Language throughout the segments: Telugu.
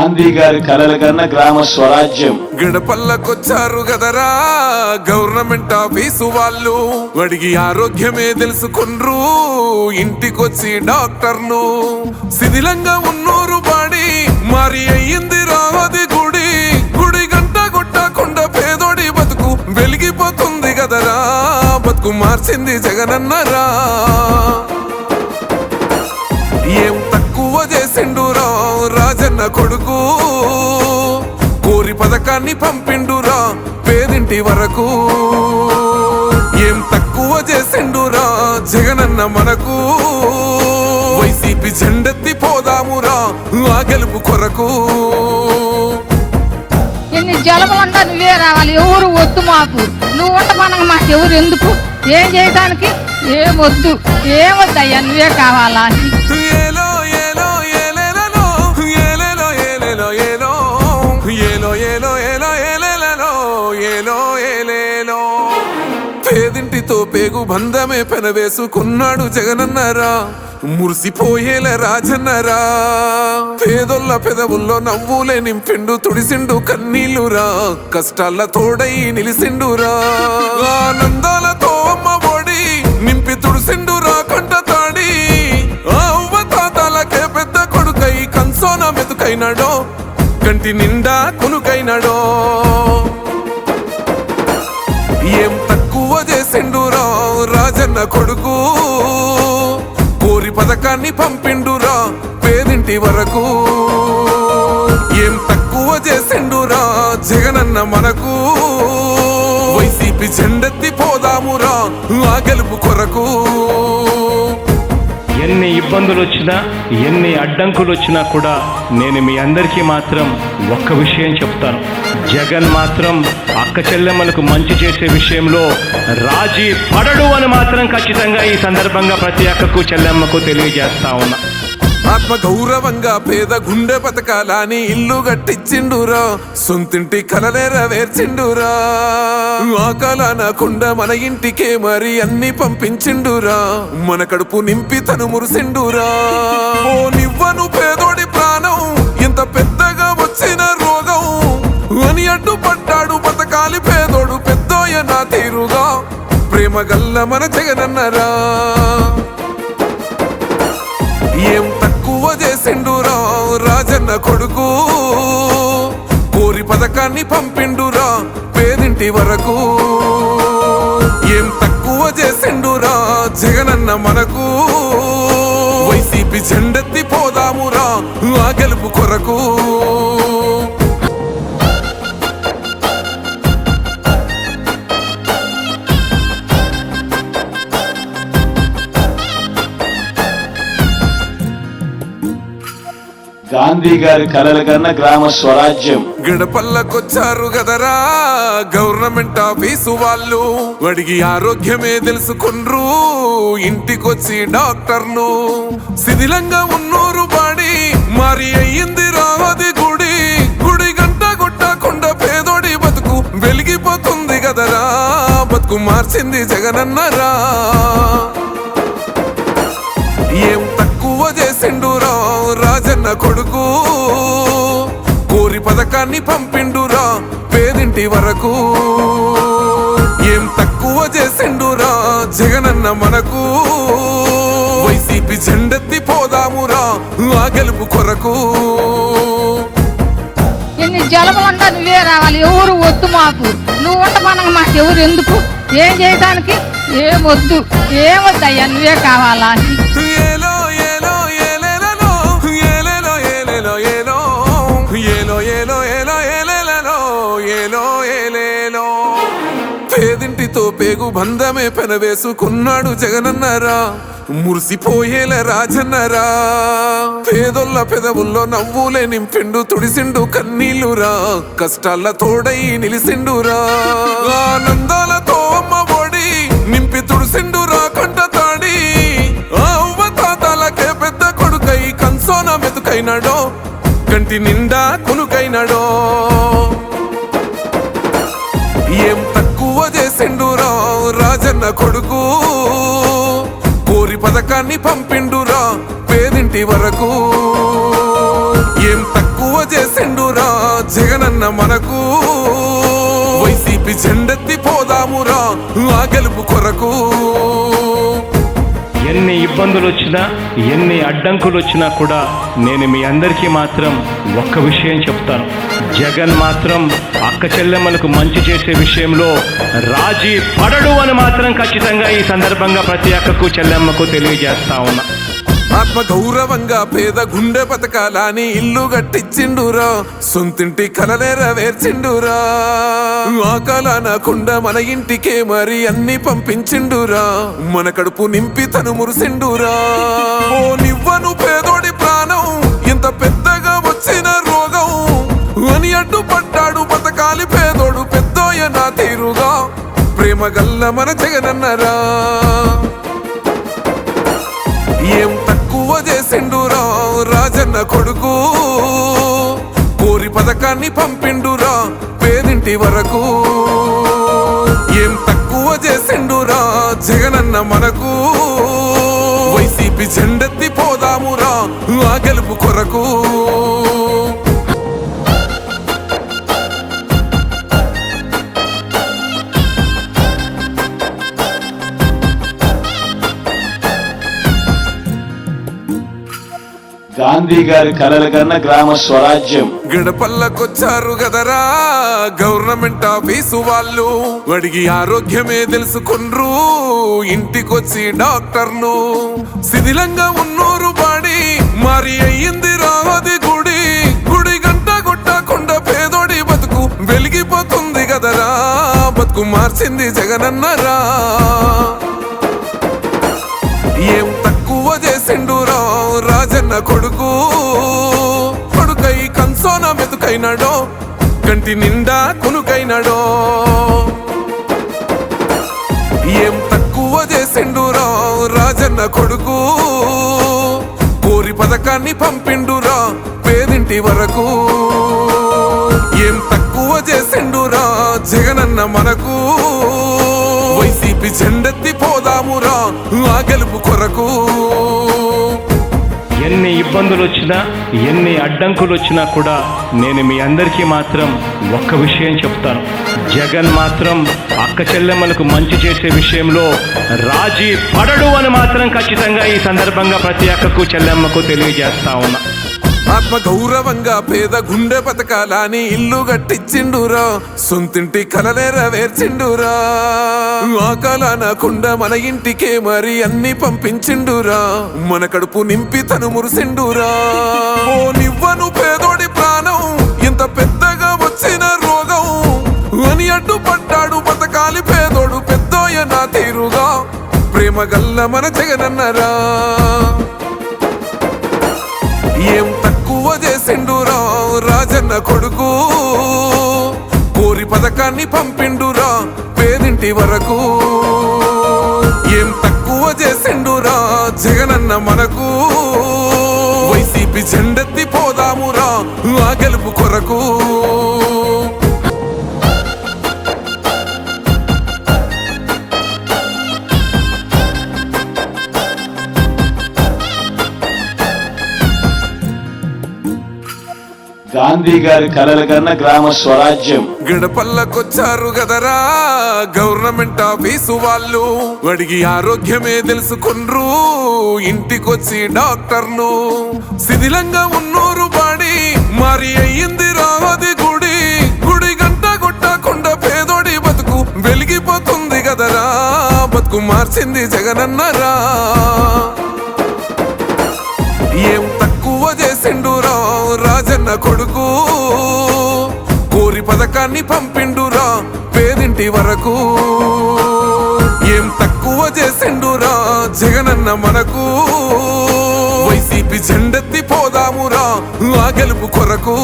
గాంధీ గారి కలల కన్నా గ్రామ స్వరాజ్యం. గడపల్లకొచ్చారు గదరా గవర్నమెంట్ ఆఫీసు వాళ్ళు, అడిగి ఆరోగ్యమే తెలుసుకుండ్రు ఇంటికొచ్చి డాక్టర్లు. శిథిలంగా ఉన్నూరు బాడి మరి అయ్యింది రావది గుడి, గుడి గంట కొట్టకుండా పేదోడి బతుకు వెలిగిపోతుంది గదరా, బతుకు మార్చింది జగనన్నరా. ఏం తక్కువ చేసిండురా రాజన్న కొడుకు, కోరి పథకాన్ని పంపిండురా పేదింటి వరకు. ఏం తక్కువ చేసిండురా జగనన్న మనకు, వైసీపీ జెండెత్తి పోదామురా ఆ గెలుపు కొరకు. ఎన్ని జలములంతా నువ్వే రావాలి, ఎవరు వద్దు మాకు, నువ్వు ఉండమనగా మాకు ఎవరు ఎందుకు, ఏం చేయడానికి ఏమొద్దు, ఏమొద్దయ్యా నువ్వే కావాలా. ఏలో ఏలో ఏలేలో ఏలేలో ఏలేలో ఏలో ఏలో ఏలో ఏలో ఏలేలో ఏలో ఏలేలో. పేదింటితో పేగు బంధమే పెనవేసుకున్నాడు జగనన్నరా, మురిసిపోయేల రాజన్నరా. పేదొల్ల పెదవుల్లో నవ్వులే నింపిండు తుడిసిండు కన్నీళ్ళురా, కష్టాల తోడై నిలిసిండురా. ఆనందాలతో అమ్మ ఒడి నింపి తుడిసిండురా కంట తాడి, అవ్వ తాతలకే పెద్ద కొడుకై కంసోన మెతుకైనాడో, కంటి నిండా కునుకైనాడో. ఏం తక్కువ చేసిండురా రాజన్న కొడుకు, కోరి పథకాన్ని పంపిండురా పేదింటి వరకు. ఏం తక్కువ చేసిండురా జగనన్న మనకు, వైసీపీ జెండెత్తి పోదామురా ఆ గెలుపు కొరకు. ఎన్ని ఇబ్బందులు వచ్చినా ఎన్ని అడ్డంకులు వచ్చినా కూడా నేను మీ అందరికీ మాత్రం ఒక్క విషయం చెప్తాను, జగన్ మాత్రం అక్క చెల్లెమ్మలకు మంచి చేసే విషయంలో రాజీ పడడు అని మాత్రం ఖచ్చితంగా ఈ సందర్భంగా ప్రతి అక్కకు చెల్లెమ్మకు తెలియజేస్తా ఉన్నా. ఆత్మ గౌరవంగా పేద గుండె బతకాలని ఇల్లు గట్టించిండురా, సొంతింటి కలలేరవేర్చిండురా. ఆ కాలనకుండ మన ఇంటికే మరి అన్ని పంపించిండురా, మన కడుపు నింపి తను మురిసిండురా. ఓ నివ్వను పేదోడి ప్రాణం ఎంత పెద్దగా వచ్చిన రోగం అని అడ్డుపడ్డాడు బతకాలి పేదోడు పెద్దోయ నా తీరుగా, ప్రేమ గల్ల మన జగనన్నరా. ఏం తక్కువ చేసిండురా రాజన్న కొడుకు, కోరి పథకాన్ని పంపిండురా పేదింటి వరకు. ఏం తక్కువ చేసిండురా జగనన్న మనకు, వైసీపీ జెండెత్తి పోదామురా ఆ గెలుపు కొరకు. గాంధీ గారి కలల కన్నా గ్రామ స్వరాజ్యం. గడపల్లకొచ్చారు గదరా గవర్నమెంట్ ఆఫీసు వాళ్ళు, అడిగి ఆరోగ్యమే తెలుసుకుండ్రు ఇంటికొచ్చి డాక్టర్లు. శిథిలంగా ఉన్నూరు బాడి మరి అయ్యింది రావది గుడి, గుడి గంట కొట్టకుండా పేదోడి బతుకు వెలిగిపోతుంది గదరా, బతుకు మార్చింది జగనన్నరా. ఏం తక్కువ చేసిండురా రాజన్న కొడుకు, కోరి పథకాన్ని పంపిండురా పేదింటి వరకు. ఏం తక్కువ చేసిండురా జగనన్న మనకు, వైసీపీ జెండెత్తి పోదామురా ఆ గెలుపు కొరకు. ఎన్ని జలములంతా నువ్వే రావాలి, ఎవరు వద్దు మాకు, నువ్వు ఉండమనగా మాకు ఎవరు ఎందుకు, ఏం చేయడానికి ఏమొద్దు, ఏమొద్దయ్యా నువ్వే కావాలా. ఏలో ఏలో ఏలేలో ఏలేలో ఏలేలో ఏలో ఏలో ఏలో ఏలో ఏలేలో ఏలో ఏలేలో. పేదింటితో పేగు బంధమే పెనవేసుకున్నాడు జగనన్నరా, మురిసిపోయేల రాజన్నరా. పేదొల్ల పెదవుల్లో నవ్వులే నింపిండు తుడిసిండు కన్నీళ్ళురా, కష్టాల తోడై నిలిసిండురా. ఆనందాలతో అమ్మ ఒడి నింపి తుడిసిండురా కంట తాడి, అవ్వ తాతలకే పెద్ద కొడుకై కంసోన మెతుకైనాడో, కంటి నిండా కునుకైనాడో. ఏం తక్కువ చేసిండురా రాజన్న కొడుకు, కోరి పథకాన్ని పంపిండురా పేదింటి వరకు. ఏం తక్కువ చేసి జగనన్న మనకు వైసీపీ జెండెత్తి పోదామురా ఆ గెలుపు కొరకు. ఎన్ని ఇబ్బందులు వచ్చినా ఎన్ని అడ్డంకులు వచ్చినా కూడా నేను మీ అందరికీ మాత్రం ఒక్క విషయం చెప్తాను. జగన్ మాత్రం అక్క చెల్లెమ్మలకు మంచి చేసే విషయంలో రాజీ పడడు అని మాత్రం ఖచ్చితంగా ఈ సందర్భంగా ప్రతి అక్కకు చెల్లెమ్మకు తెలియజేస్తా ఉన్నా. ఆత్మ గౌరవంగా పేద గుండె బతకాలని ఇల్లు కట్టించిండురా, సొంతింటి కలనేరవేర్చిండురా. ఆకలనకుండా మన ఇంటికే మరి అన్ని పంపించిండురా, మన కడుపు నింపి తను మురిసిండురా. ఓ నివ్వను పేదోడి ప్రాణం ఎంత పెద్దగా వచ్చిన రోగం అని అడ్డుపడ్డాడు బతకాలి పేదోడు పెద్దోయ నా తీరుగా ప్రేమ గల్ల మన జగనన్నరా. ఏం తక్కువ చేసిండురా రాజన్న కొడుకు, కోరి పథకాన్ని పంపిండురా పేదింటి వరకు. ఏం తక్కువ చేసిండురా జగనన్న మనకు వైసీపీ జెండెత్తి పోదామురా ఆ గెలుపు కొరకు. గాంధీ గారి కలల కన్నా గ్రామ స్వరాజ్యం. గడపల్లకొచ్చారు గదరా గవర్నమెంట్ ఆఫీసు వాళ్ళు, అడిగి ఆరోగ్యమే తెలుసుకుండ్రు ఇంటికొచ్చి డాక్టర్లు. శిథిలంగా ఉన్నోరు బాడి మరి అయ్యింది రావది గుడి, గుడి గంట కొట్టకుండా పేదోడి బతుకు వెలిగిపోతుంది గదరా, బతుకు మార్చింది జగనన్నరా. ఏం తక్కువ చేసిండురా రాజన్న కొడుకు, కొడుకై కంసోన మెతుకైనాడో కంటి నిండా కునుకైనాడో. ఏం తక్కువ చేసిండురా రాజన్న కొడుకు, కోరి పథకాన్ని పంపిండురా పేదింటి వరకు. ఏం తక్కువ చేసిండురా జగనన్న మనకు వైసీపీ జెండెత్తి పోదామురా ఆ గెలుపు కొరకు. ఎన్ని ఇబ్బందులు వచ్చినా ఎన్ని అడ్డంకులు వచ్చినా కూడా నేను మీ అందరికీ మాత్రం ఒక్క విషయం చెప్తాను. జగన్ మాత్రం అక్క చెల్లెమ్మలకు మంచి చేసే విషయంలో రాజీ పడడు అని మాత్రం ఖచ్చితంగా ఈ సందర్భంగా ప్రతి అక్కకు చెల్లెమ్మకు తెలియజేస్తా ఉన్నా. ఆత్మ గౌరవంగా పేద గుండె బతకాలని ఇల్లు కట్టించిండురా, సొంతింటి కలనేరవేర్చిండురా. ఆకలనకుండా మన ఇంటికే మరి అన్ని పంపించిండురా, మన కడుపు నింపి తను మురిసిండురా. ఓ నివ్వను పేదోడి ప్రాణం ఎంత పెద్దగా వచ్చిన రోగం అని అడ్డుపడ్డాడు బతకాలి పేదోడు పెద్దోయ నా తీరుగా ప్రేమ గల్ల మన జగనన్నరా. ఏం తక్కువ చేసిండురా రాజన్న కొడుకు, కోరి పథకాన్ని పంపిండురా పేదింటి వరకు. ఏం తక్కువ చేసిండురా జగనన్న మనకు వైసీపీ జెండెత్తి పోదామురా ఆ గెలుపు కొరకు. గాంధీ గారి కలల కన్నా గ్రామ స్వరాజ్యం. గడపల్లకొచ్చారు గదరా గవర్నమెంట్ ఆఫీసు వాళ్ళు, అడిగి ఆరోగ్యమే తెలుసుకుండ్రు ఇంటికొచ్చి డాక్టర్లు. శిథిలంగా ఉన్నోరు బాడి మరి అయ్యింది రావది గుడి, గుడి గంట కొట్టకుండా పేదోడి బతుకు వెలిగిపోతుంది గదరా, బతుకు మార్చింది జగనన్నరా. ఏం తక్కువ చేసిండురా రాజన్న కొడుకు, కోరి పథకాన్ని పంపిండురా పేదింటి వరకు. ఏం తక్కువ చేసిండురా జగనన్న మనకు వైసీపీ జెండెత్తి పోదామురా ఆ గెలుపు కొరకు.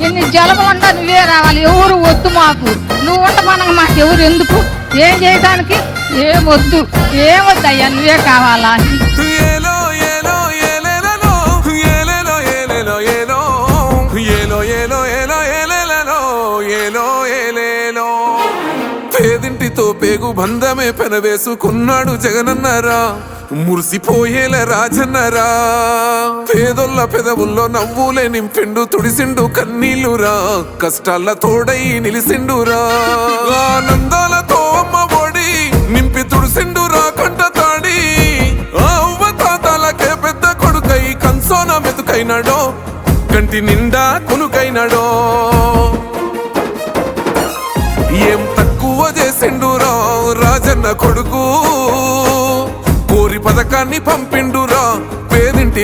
ఎన్ని జలములంటా నువ్వే రావాలి, ఎవరు వద్దు మాకు, నువ్వు ఉండమనగా మాకు ఎవరు ఎందుకు, ఏం చేయడానికి ఏమొద్దు, ఏమొద్దయ్యా నువ్వే కావాలా. ఏలో ఏలో ఏలేలలో ఏలేలో ఏలేలో ఏలో ఏలో ఏలో ఏలో ఏలేలలో ఏలో ఏలేలో. పేదింటితో పేగు బంధమే పెనవేసుకున్నాడు జగనన్నరా, మురిసిపోయేల రాజన్నరా, పేదొల్ల పెదవుల్లో నవ్వులే నింపిండు, తుడిసిండు కన్నీళ్ళురా, కష్టాల తోడై నిలిసిండురా, ఆనందాలతో అమ్మ ఒడి నింపి తుడిసిండురా కంట తాడి, అవ్వ తాతలకే పెద్ద కొడుకై కంసోన మెతుకైనాడో, కంటి నిండా కొనుకైనాడో, ఏం తక్కువ చేసిండురా రాజన్న కొడుకు, కోరి పథకాన్ని పంపిండురా పేదింటి